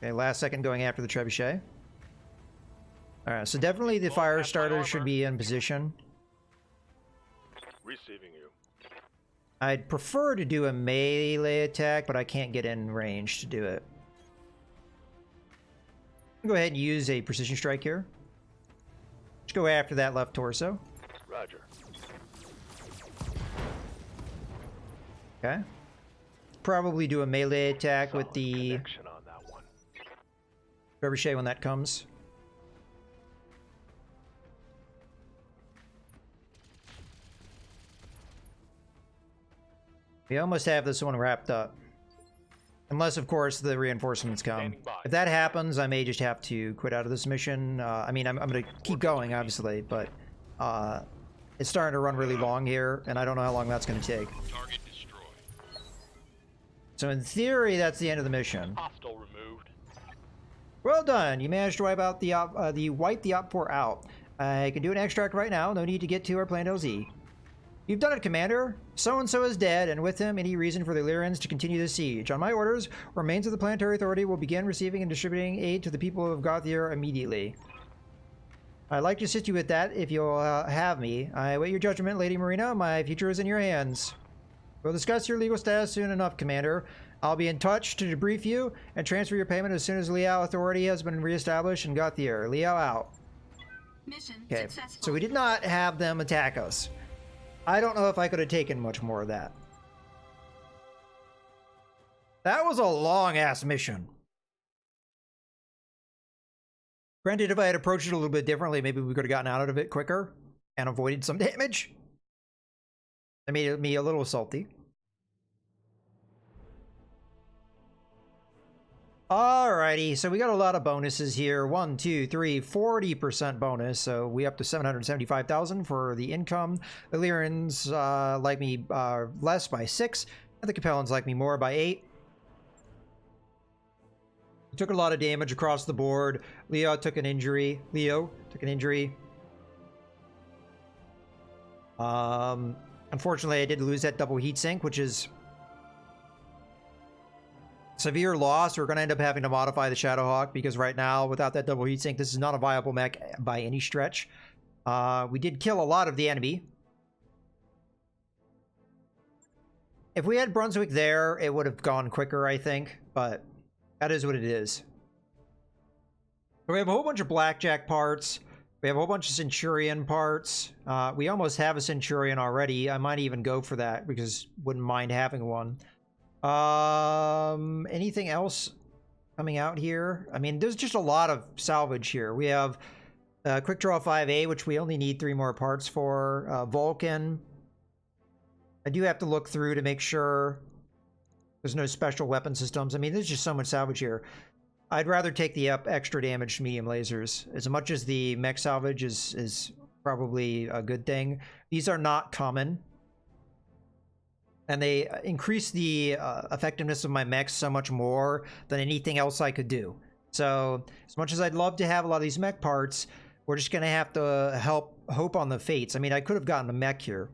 Okay, last second going after the trebuchet. Alright, so definitely the fire starter should be in position. Receiving you. I'd prefer to do a melee attack, but I can't get in range to do it. Go ahead and use a precision strike here. Just go after that left torso. Roger. Okay. Probably do a melee attack with the Connection on that one. trebuchet when that comes. We almost have this one wrapped up. Unless, of course, the reinforcements come. Standing by. If that happens, I may just have to quit out of this mission. I mean, I'm going to keep going, obviously, but it's starting to run really long here, and I don't know how long that's going to take. Target destroyed. So in theory, that's the end of the mission. Hostile removed. Well done. You managed to wipe out the wipe the Op 4 out. I can do an extract right now. No need to get to our planned LZ. You've done it, Commander. So-and-so is dead, and with him, any reason for the Illyrians to continue the siege. On my orders, remains of the Planetary Authority will begin receiving and distributing aid to the people of Gothier immediately. I'd like to assist you with that if you'll have me. I await your judgment, Lady Marina. My future is in your hands. We'll discuss your legal status soon enough, Commander. I'll be in touch to debrief you and transfer your payment as soon as Liao Authority has been reestablished in Gothier. Liao out. Mission Okay, successful. so we did not have them attack us. I don't know if I could have taken much more of that. That was a long-ass mission. Granted, if I had approached it a little bit differently, maybe we could have gotten out of it quicker and avoided some damage. That made me a little salty. Alrighty, so we got a lot of bonuses here. 1, 2, 3, 40% bonus. So we up to 775,000 for the income. The Illyrians like me less by 6, and the Capellans like me more by 8. Took a lot of damage across the board. Leo took an injury. Unfortunately, I did lose that double heatsink, which is severe loss. We're going to end up having to modify the Shadowhawk because right now, without that double heatsink, this is not a viable mech by any stretch. We did kill a lot of the enemy. If we had Brunswick there, it would have gone quicker, I think. But that is what it is. So we have a whole bunch of Blackjack parts. We have a whole bunch of Centurion parts. We almost have a Centurion already. I might even go for that because wouldn't mind having one. Anything else coming out here? I mean, there's just a lot of salvage here. We have Quick Draw 5A, which we only need 3 more parts for. Vulcan. I do have to look through to make sure there's no special weapon systems. I mean, there's just so much salvage here. I'd rather take the extra damage medium lasers. As much as the mech salvage is probably a good thing, these are not common. And they increase the effectiveness of my mechs so much more than anything else I could do. So, as much as I'd love to have a lot of these mech parts, we're just going to have to hope on the fates. I mean, I could have gotten a mech here.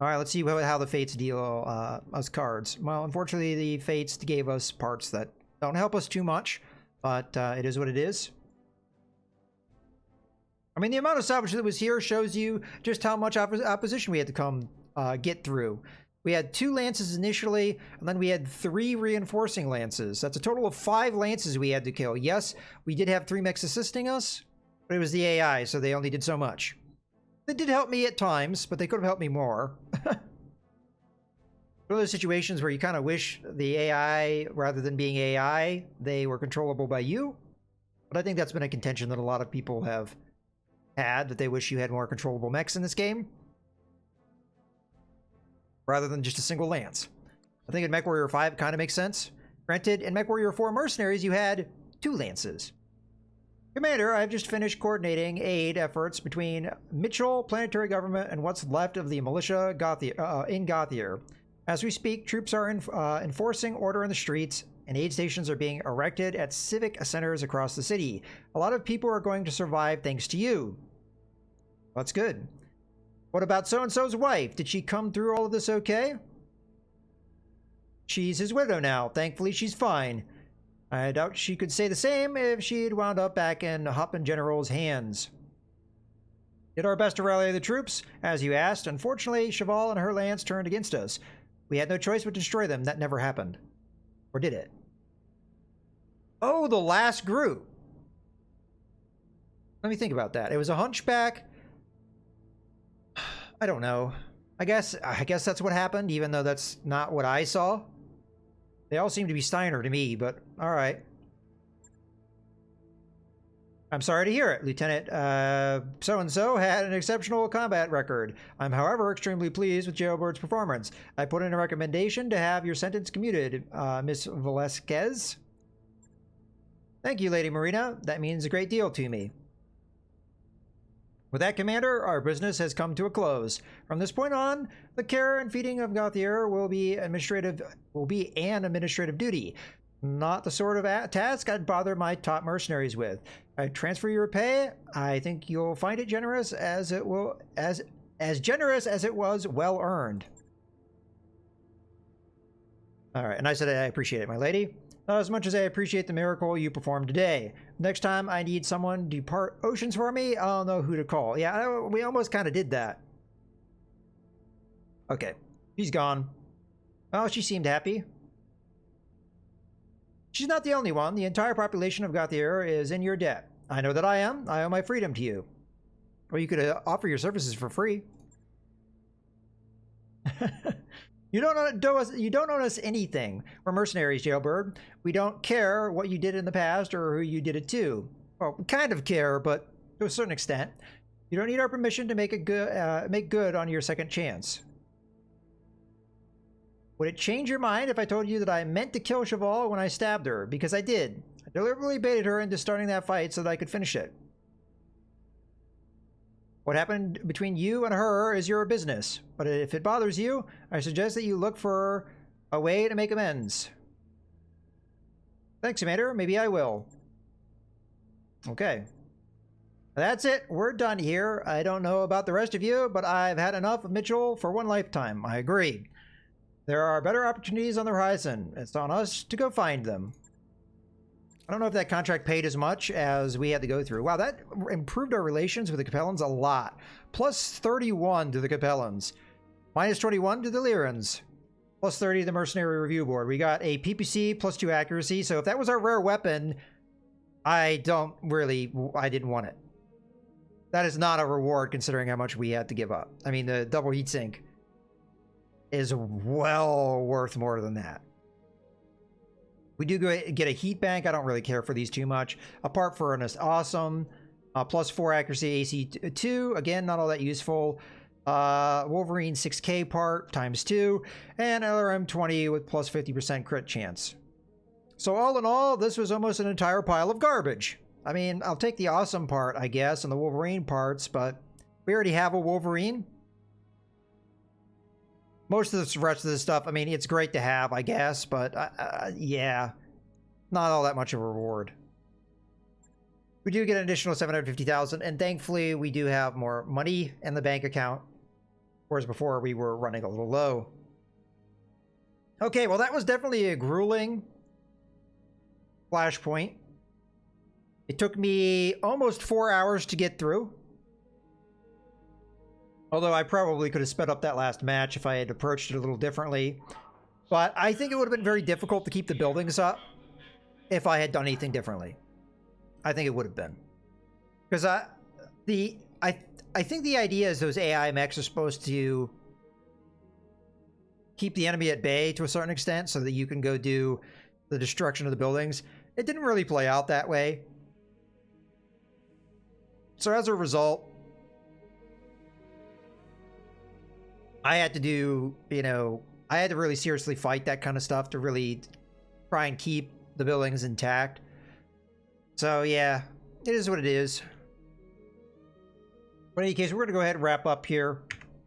Alright, let's see how the fates deal us cards. Well, unfortunately, the fates gave us parts that don't help us too much. But it is what it is. I mean, the amount of salvage that was here shows you just how much opposition we had to get through. We had 2 lances initially, and then we had 3 reinforcing lances. That's a total of 5 lances we had to kill. Yes, we did have 3 mechs assisting us, but it was the AI, so they only did so much. They did help me at times, but they could have helped me more. One of those situations where you kind of wish the AI, rather than being AI, they were controllable by you. But I think that's been a contention that a lot of people have had, that they wish you had more controllable mechs in this game, rather than just a single lance. I think in MechWarrior 5 it kind of makes sense. Granted, in MechWarrior 4 Mercenaries you had 2 lances. Commander, I've just finished coordinating aid efforts between Mitchell, Planetary Government, and what's left of the militia in Gothier. As we speak, troops are enforcing order in the streets, and aid stations are being erected at civic centers across the city. A lot of people are going to survive thanks to you. That's good. What about so-and-so's wife? Did she come through all of this okay? She's his widow now. Thankfully, she's fine. I doubt she could say the same if she'd wound up back in Hoppin' General's hands. Did our best to rally the troops, as you asked. Unfortunately, Cheval and her lance turned against us. We had no choice but to destroy them. That never happened. Or did it? Oh, the last group. Let me think about that. It was a hunchback. I don't know. I guess that's what happened, even though that's not what I saw. They all seem to be Steiner to me, but alright. I'm sorry to hear it, Lieutenant. So-and-so had an exceptional combat record. I'm, however, extremely pleased with Jailbird's performance. I put in a recommendation to have your sentence commuted, Miss Velasquez. Thank you, Lady Marina. That means a great deal to me. With that, Commander, our business has come to a close. From this point on, the care and feeding of Gothier will be an administrative duty. Not the sort of task I'd bother my top mercenaries with. I transfer your pay. I think you'll find it generous as generous as it was well earned. All right, and I said I appreciate it, my lady. Not as much as I appreciate the miracle you performed today. Next time I need someone to part oceans for me, I'll know who to call. Yeah, we almost kind of did that. Okay, she's gone. Oh, she seemed happy. She's not the only one. The entire population of Gothier is in your debt. I know that I am. I owe my freedom to you. Or you could offer your services for free. You don't owe us anything. We're mercenaries, Jailbird. We don't care what you did in the past or who you did it to. Well, we kind of care, but to a certain extent. You don't need our permission to make good on your second chance. Would it change your mind if I told you that I meant to kill Cheval when I stabbed her? Because I did. I deliberately baited her into starting that fight so that I could finish it. What happened between you and her is your business. But if it bothers you, I suggest that you look for a way to make amends. Thanks, Commander. Maybe I will. Okay. That's it. We're done here. I don't know about the rest of you, but I've had enough of Mitchell for one lifetime. I agree. There are better opportunities on the horizon. It's on us to go find them. I don't know if that contract paid as much as we had to go through. Wow, that improved our relations with the Capellans a lot. Plus 31 to the Capellans. Minus 21 to the Lyrans. Plus 30 to the Mercenary Review Board. We got a PPC plus 2 accuracy. So if that was our rare weapon, I didn't want it. That is not a reward considering how much we had to give up. I mean, the double heatsink is well worth more than that. We do get a heat bank. I don't really care for these too much. A part furnace, awesome. Plus 4 accuracy, AC 2. Again, not all that useful. Wolverine 6K part times 2. And another M20 with plus 50% crit chance. So all in all, this was almost an entire pile of garbage. I mean, I'll take the awesome part, I guess, and the Wolverine parts, but we already have a Wolverine. Most of the rest of this stuff, I mean, it's great to have, I guess, but yeah, not all that much of a reward. We do get an additional 750,000, and thankfully we do have more money in the bank account, whereas before we were running a little low. Okay, well that was definitely a grueling flashpoint. It took me almost 4 hours to get through. Although I probably could have sped up that last match if I had approached it a little differently. But I think it would have been very difficult to keep the buildings up if I had done anything differently. I think it would have been. Because I think the idea is those AI mechs are supposed to keep the enemy at bay to a certain extent so that you can go do the destruction of the buildings. It didn't really play out that way. So as a result, I had to do, I had to really seriously fight that kind of stuff to really try and keep the buildings intact. So yeah, it is what it is. But in any case, we're going to go ahead and wrap up here.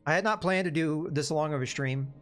I had not planned to do this long of a stream.